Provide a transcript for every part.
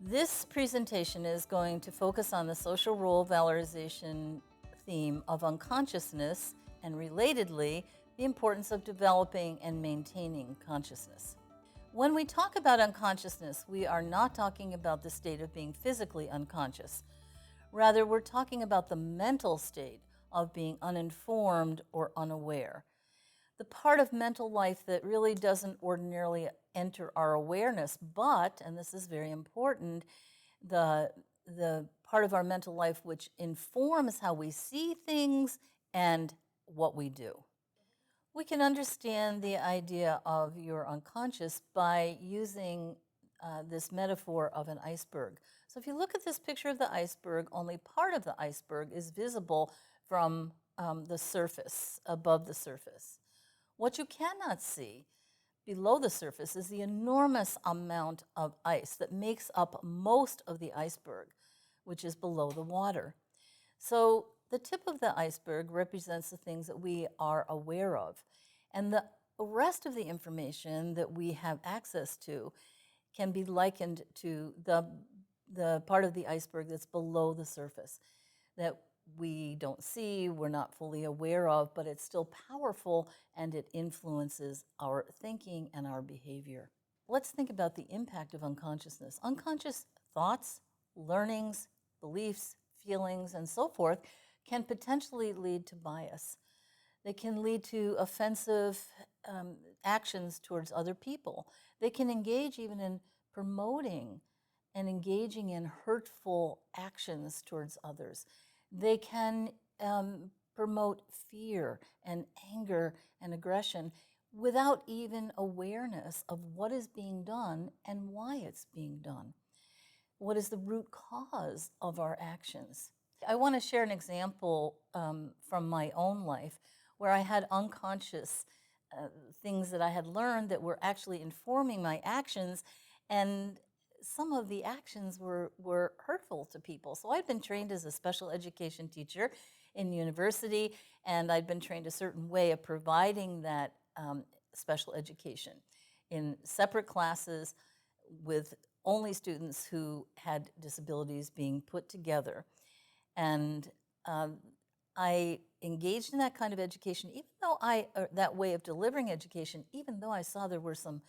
This presentation is going to focus on the social role valorization theme of unconsciousness and, relatedly, the importance of developing and maintaining consciousness. When we talk about unconsciousness, we are not talking about the state of being physically unconscious. Rather, we're talking about the mental state of being uninformed or unaware. The part of mental life that really doesn't ordinarily enter our awareness, but, and this is very important, the part of our mental life which informs how we see things and what we do. We can understand the idea of your unconscious by using this metaphor of an iceberg. So if you look at this picture of the iceberg, only part of the iceberg is visible from the surface, above the surface. What you cannot see below the surface is the enormous amount of ice that makes up most of the iceberg, which is below the water. So the tip of the iceberg represents the things that we are aware of, and the rest of the information that we have access to can be likened to the part of the iceberg that's below the surface, that we don't see, we're not fully aware of, but it's still powerful and it influences our thinking and our behavior. Let's think about the impact of unconsciousness. Unconscious thoughts, learnings, beliefs, feelings, and so forth can potentially lead to bias. They can lead to offensive actions towards other people. They can engage even in promoting and engaging in hurtful actions towards others. They can promote fear and anger and aggression without even awareness of what is being done and why it's being done. What is the root cause of our actions? I want to share an example from my own life where I had unconscious things that I had learned that were actually informing my actions, and some of the actions were hurtful to people. So I'd been trained as a special education teacher in university, and I'd been trained a certain way of providing that special education in separate classes with only students who had disabilities being put together. And I engaged in that kind of education, even though that way of delivering education, even though I saw there were some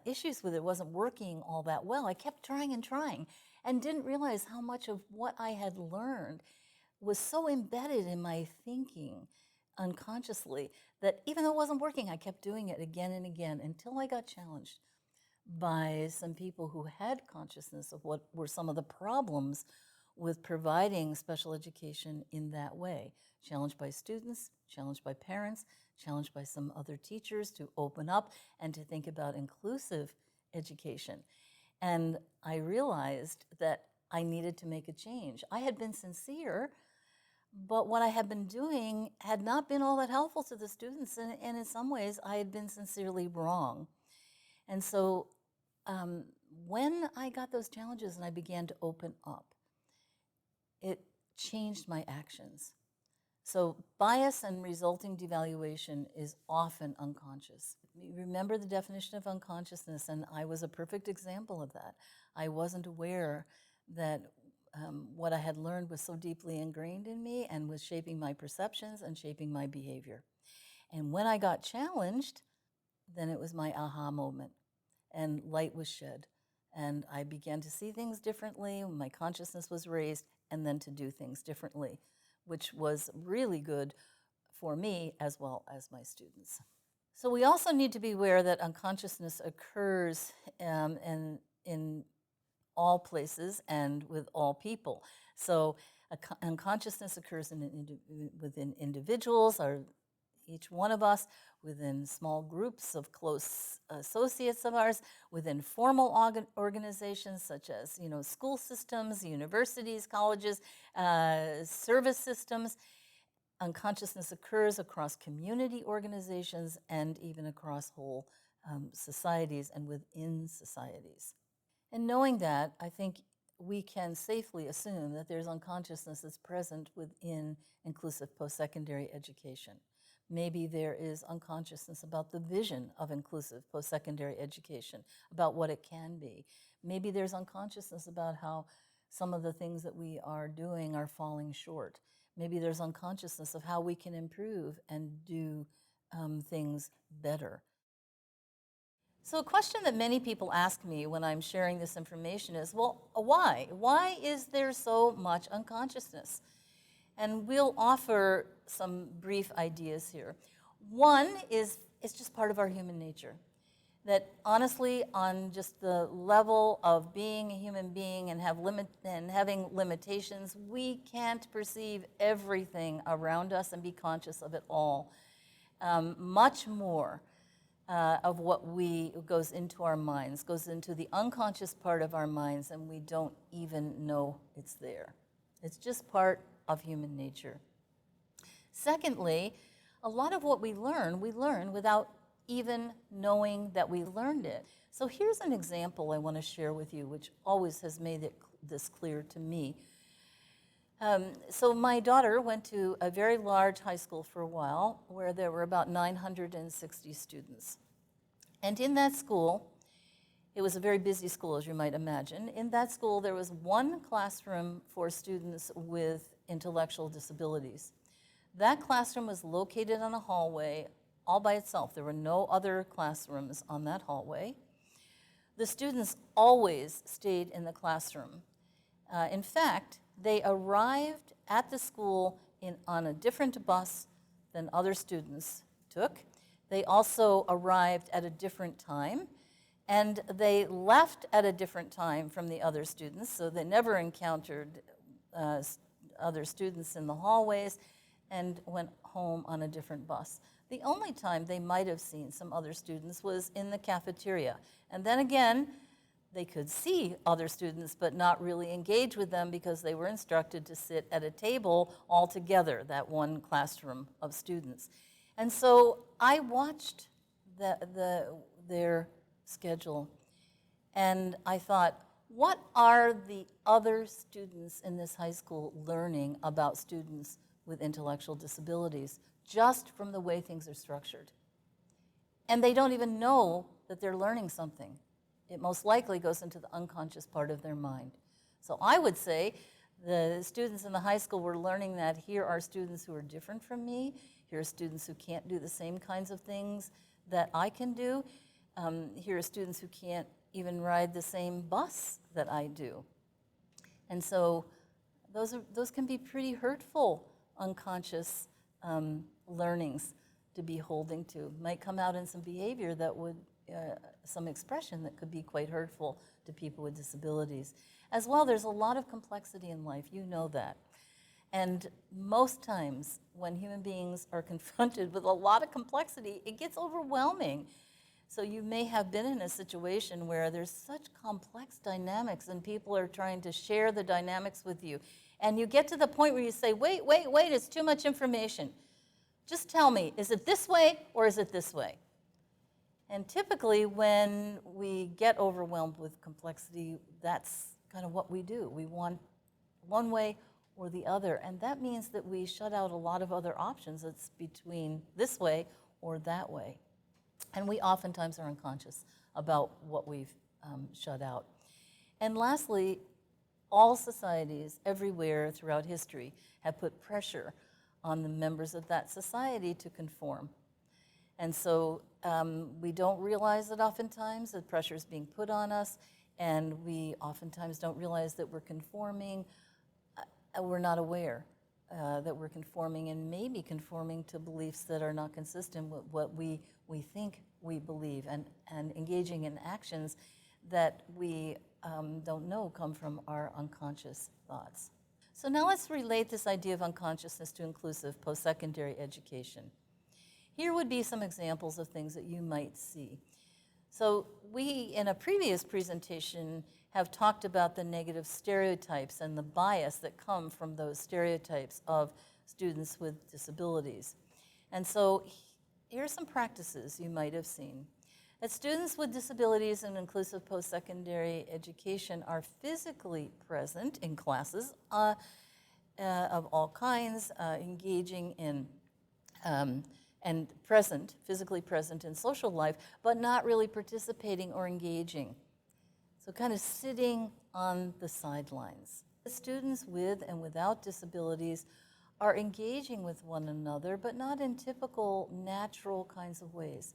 issues with it, wasn't working all that well. I kept trying and didn't realize how much of what I had learned was so embedded in my thinking unconsciously that even though it wasn't working, I kept doing it again and again until I got challenged by some people who had consciousness of what were some of the problems with providing special education in that way. Challenged by students, challenged by parents, challenged by some other teachers to open up and to think about inclusive education. And I realized that I needed to make a change. I had been sincere, but what I had been doing had not been all that helpful to the students, and in some ways I had been sincerely wrong. And so when I got those challenges and I began to open up, it changed my actions. So bias and resulting devaluation is often unconscious. Remember the definition of unconsciousness, and I was a perfect example of that. I wasn't aware that what I had learned was so deeply ingrained in me and was shaping my perceptions and shaping my behavior. And when I got challenged, then it was my aha moment, and light was shed. And I began to see things differently, my consciousness was raised, and then to do things differently, which was really good for me as well as my students. So we also need to be aware that unconsciousness occurs in all places and with all people. So unconsciousness occurs within individuals, or each one of us, within small groups of close associates of ours, within formal organizations such as school systems, universities, colleges, service systems. Unconsciousness occurs across community organizations and even across whole societies and within societies. And knowing that, I think we can safely assume that there's unconsciousness that's present within inclusive post-secondary education. Maybe there is unconsciousness about the vision of inclusive post-secondary education, about what it can be. Maybe there's unconsciousness about how some of the things that we are doing are falling short. Maybe there's unconsciousness of how we can improve and do things better. So, a question that many people ask me when I'm sharing this information is, well, why? Why is there so much unconsciousness? And we'll offer some brief ideas here. One is it's just part of our human nature. That honestly, on just the level of being a human being and having limitations, we can't perceive everything around us and be conscious of it all. Much more of what goes into our minds goes into the unconscious part of our minds, and we don't even know it's there. It's just part of human nature. Secondly, a lot of what we learn without even knowing that we learned it. So here's an example I want to share with you, which always has made this clear to me. So my daughter went to a very large high school for a while, where there were about 960 students. And in that school, it was a very busy school, as you might imagine. In that school, there was one classroom for students with intellectual disabilities. That classroom was located on a hallway all by itself. There were no other classrooms on that hallway. The students always stayed in the classroom. In fact, they arrived at the school on a different bus than other students took. They also arrived at a different time, and they left at a different time from the other students, so they never encountered other students in the hallways, and went home on a different bus. The only time they might have seen some other students was in the cafeteria. And then again, they could see other students but not really engage with them because they were instructed to sit at a table all together, that one classroom of students. And so I watched their schedule, and I thought, what are the other students in this high school learning about students with intellectual disabilities just from the way things are structured? And they don't even know that they're learning something. It most likely goes into the unconscious part of their mind. So I would say the students in the high school were learning that here are students who are different from me. Here are students who can't do the same kinds of things that I can do. Here are students who can't even ride the same bus that I do. And so those can be pretty hurtful unconscious learnings to be holding to. Might come out in some behavior that would, some expression that could be quite hurtful to people with disabilities. As well, there's a lot of complexity in life, you know that. And most times when human beings are confronted with a lot of complexity, it gets overwhelming. So you may have been in a situation where there's such complex dynamics and people are trying to share the dynamics with you. And you get to the point where you say, wait, it's too much information. Just tell me, is it this way or is it this way? And typically when we get overwhelmed with complexity, that's kind of what we do. We want one way or the other. And that means that we shut out a lot of other options. It's between this way or that way. And we oftentimes are unconscious about what we've shut out. And lastly, all societies everywhere throughout history have put pressure on the members of that society to conform. And so we don't realize that oftentimes that pressure is being put on us, and we oftentimes don't realize that we're conforming. We're not aware that we're conforming, and maybe conforming to beliefs that are not consistent with what we think we believe, and engaging in actions that we don't know come from our unconscious thoughts. So now let's relate this idea of unconsciousness to inclusive post-secondary education. Here would be some examples of things that you might see. So we, in a previous presentation, have talked about the negative stereotypes and the bias that come from those stereotypes of students with disabilities. And so here are some practices you might have seen. That students with disabilities in inclusive post-secondary education are physically present in classes of all kinds, engaging in and physically present in social life, but not really participating or engaging. So kind of sitting on the sidelines. Students with and without disabilities are engaging with one another, but not in typical natural kinds of ways.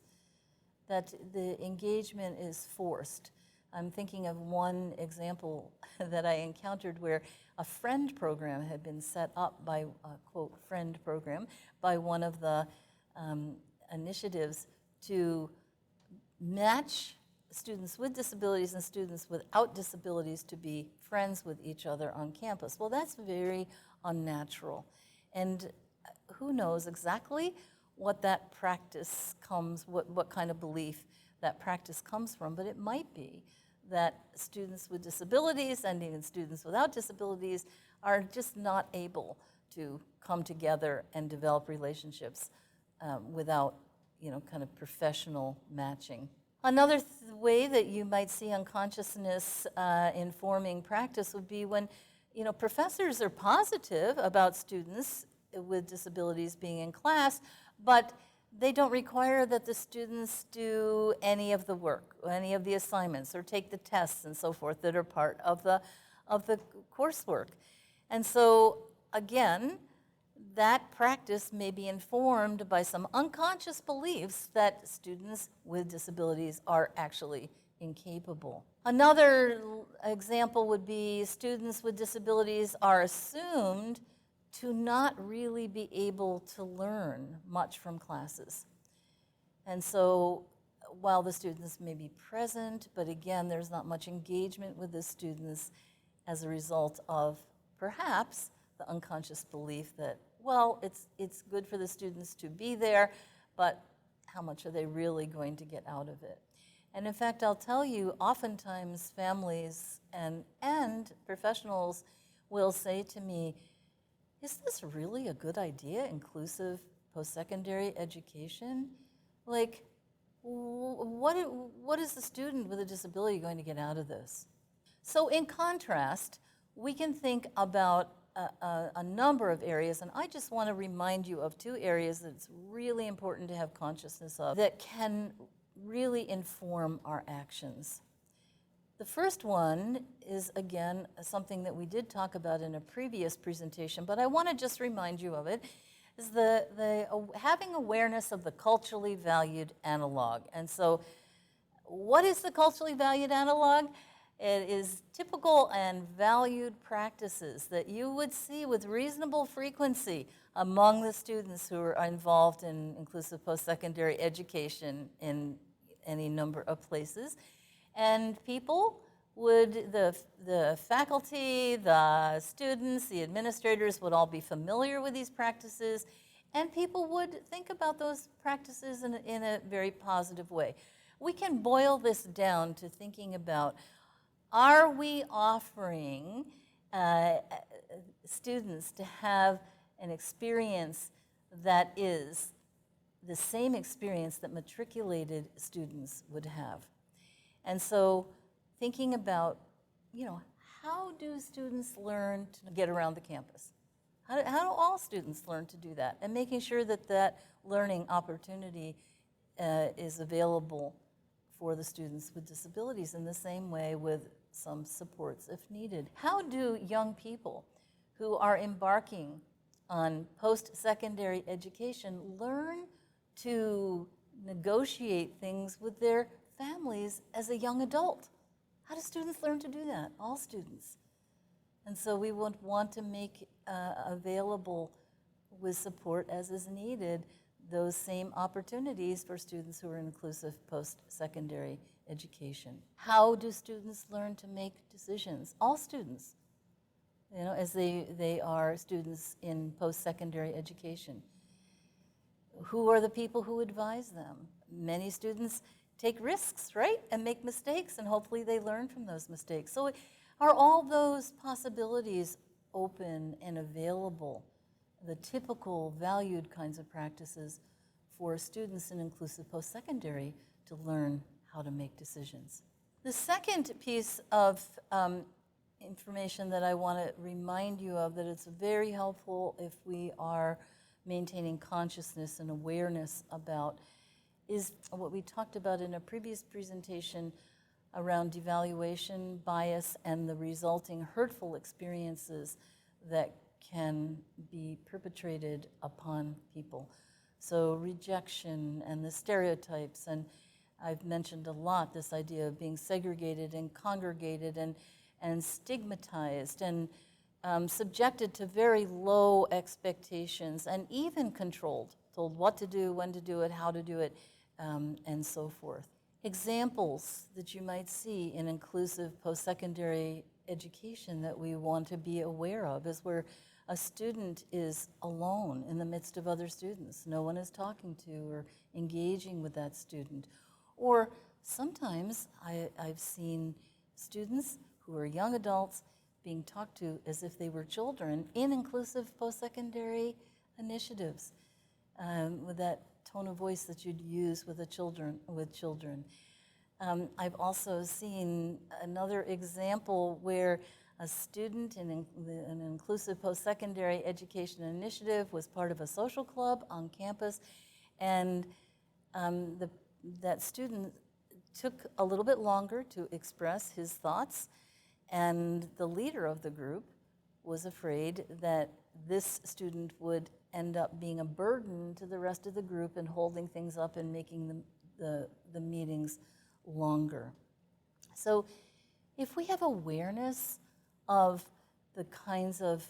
That the engagement is forced. I'm thinking of one example that I encountered where a friend program had been set up by, quote, friend program, by one of the initiatives to match students with disabilities and students without disabilities to be friends with each other on campus. Well, that's very unnatural. And who knows exactly what that practice comes, what kind of belief that practice comes from, but it might be that students with disabilities and even students without disabilities are just not able to come together and develop relationships without, kind of professional matching. Another way that you might see unconsciousness informing practice would be when, professors are positive about students with disabilities being in class, but they don't require that the students do any of the work, or any of the assignments, or take the tests and so forth that are part of the coursework. And so, again, that practice may be informed by some unconscious beliefs that students with disabilities are actually incapable. Another example would be students with disabilities are assumed to not really be able to learn much from classes. And so while the students may be present, but again, there's not much engagement with the students as a result of perhaps the unconscious belief that, well, it's good for the students to be there, but how much are they really going to get out of it? And in fact, I'll tell you, oftentimes families and professionals will say to me, is this really a good idea, inclusive post-secondary education? Like, what is the student with a disability going to get out of this? So in contrast, we can think about a number of areas, and I just want to remind you of two areas that it's really important to have consciousness of that can really inform our actions. The first one is, again, something that we did talk about in a previous presentation, but I want to just remind you of it, is having awareness of the culturally valued analog. And so what is the culturally valued analog? It is typical and valued practices that you would see with reasonable frequency among the students who are involved in inclusive post-secondary education in any number of places. And people would, the faculty, the students, the administrators would all be familiar with these practices, and people would think about those practices in a very positive way. We can boil this down to thinking about, are we offering students to have an experience that is the same experience that matriculated students would have? And so thinking about, how do students learn to get around the campus? How do all students learn to do that? And making sure that that learning opportunity is available for the students with disabilities in the same way with some supports if needed. How do young people who are embarking on post-secondary education learn to negotiate things with their families as a young adult? How do students learn to do that? All students. And so we would want to make available with support as is needed those same opportunities for students who are in inclusive post-secondary education. How do students learn to make decisions? All students, as they are students in post-secondary education. Who are the people who advise them? Many students take risks, right? And make mistakes, and hopefully they learn from those mistakes. So are all those possibilities open and available, the typical valued kinds of practices for students in inclusive post-secondary to learn how to make decisions? The second piece of information that I want to remind you of, that it's very helpful if we are maintaining consciousness and awareness about, is what we talked about in a previous presentation around devaluation, bias, and the resulting hurtful experiences that can be perpetrated upon people. So rejection and the stereotypes, and I've mentioned a lot this idea of being segregated and congregated and stigmatized and subjected to very low expectations and even controlled, told what to do, when to do it, how to do it, and so forth. Examples that you might see in inclusive post-secondary education that we want to be aware of is where a student is alone in the midst of other students. No one is talking to or engaging with that student. Or sometimes I've seen students who are young adults being talked to as if they were children in inclusive post-secondary initiatives, with that tone of voice that you'd use with children. I've also seen another example where a student in an inclusive post-secondary education initiative was part of a social club on campus, and that student took a little bit longer to express his thoughts, and the leader of the group was afraid that this student would end up being a burden to the rest of the group and holding things up and making the meetings longer. So if we have awareness of the kinds of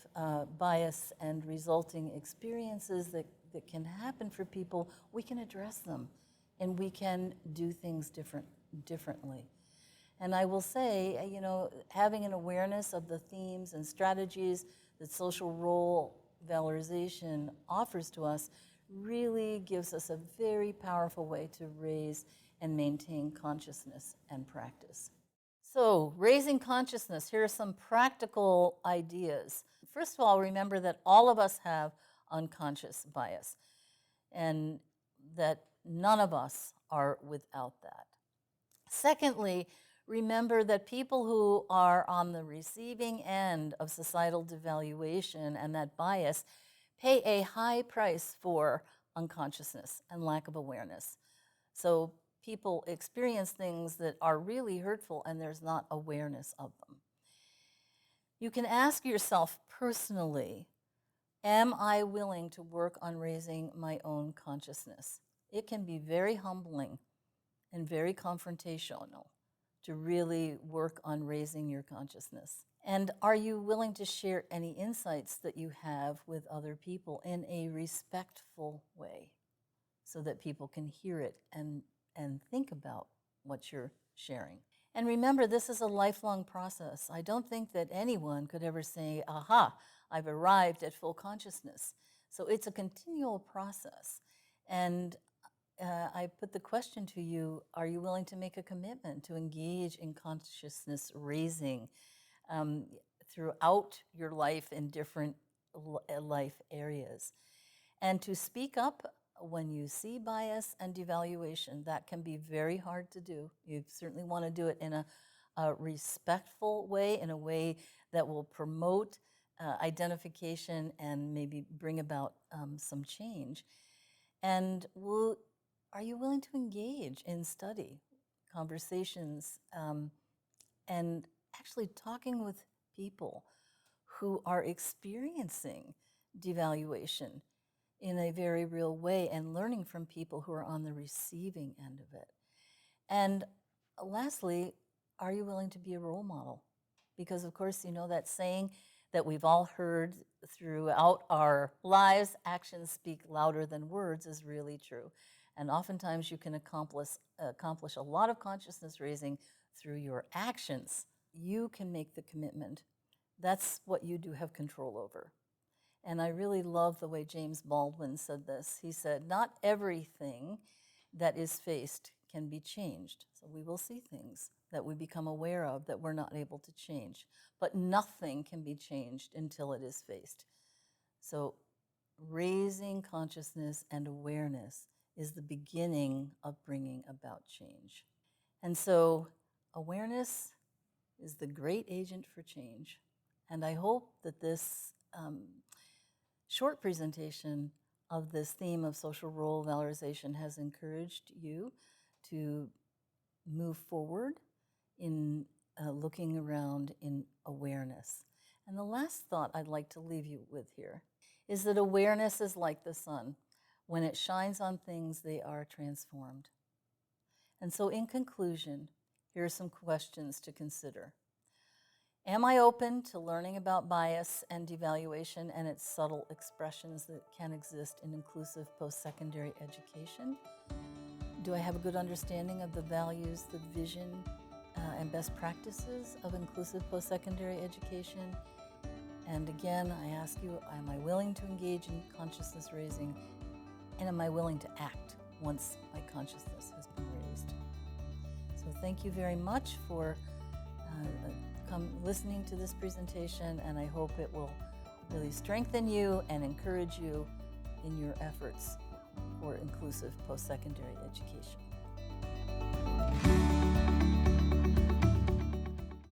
bias and resulting experiences that can happen for people, we can address them and we can do things differently. And I will say, you know, having an awareness of the themes and strategies that social role valorization offers to us really gives us a very powerful way to raise and maintain consciousness and practice. So, raising consciousness, here are some practical ideas. First of all, remember that all of us have unconscious bias, and that none of us are without that. Secondly, remember that people who are on the receiving end of societal devaluation and that bias pay a high price for unconsciousness and lack of awareness. So people experience things that are really hurtful and there's not awareness of them. You can ask yourself personally, am I willing to work on raising my own consciousness? It can be very humbling and very confrontational to really work on raising your consciousness. And are you willing to share any insights that you have with other people in a respectful way so that people can hear it and think about what you're sharing? And remember, this is a lifelong process. I don't think that anyone could ever say, aha, I've arrived at full consciousness. So it's a continual process. And I put the question to you, are you willing to make a commitment to engage in consciousness raising throughout your life in different life areas? And to speak up when you see bias and devaluation. That can be very hard to do. You certainly want to do it in a respectful way, in a way that will promote identification and maybe bring about some change. And are you willing to engage in study, conversations, and actually talking with people who are experiencing devaluation in a very real way and learning from people who are on the receiving end of it? And lastly, are you willing to be a role model? Because, of course, you know that saying that we've all heard throughout our lives, actions speak louder than words, is really true. And oftentimes you can accomplish a lot of consciousness raising through your actions. You can make the commitment. That's what you do have control over. And I really love the way James Baldwin said this. He said, not everything that is faced can be changed. So we will see things that we become aware of that we're not able to change. But nothing can be changed until it is faced. So raising consciousness and awareness is the beginning of bringing about change. And so awareness is the great agent for change. And I hope that this short presentation of this theme of social role valorization has encouraged you to move forward in looking around in awareness. And the last thought I'd like to leave you with here is that awareness is like the sun. When it shines on things, they are transformed. And so, in conclusion, here are some questions to consider. Am I open to learning about bias and devaluation and its subtle expressions that can exist in inclusive post-secondary education? Do I have a good understanding of the values, the vision, and best practices of inclusive post-secondary education? And again, I ask you, am I willing to engage in consciousness raising? And am I willing to act once my consciousness has been raised? So thank you very much for listening to this presentation, and I hope it will really strengthen you and encourage you in your efforts for inclusive post-secondary education.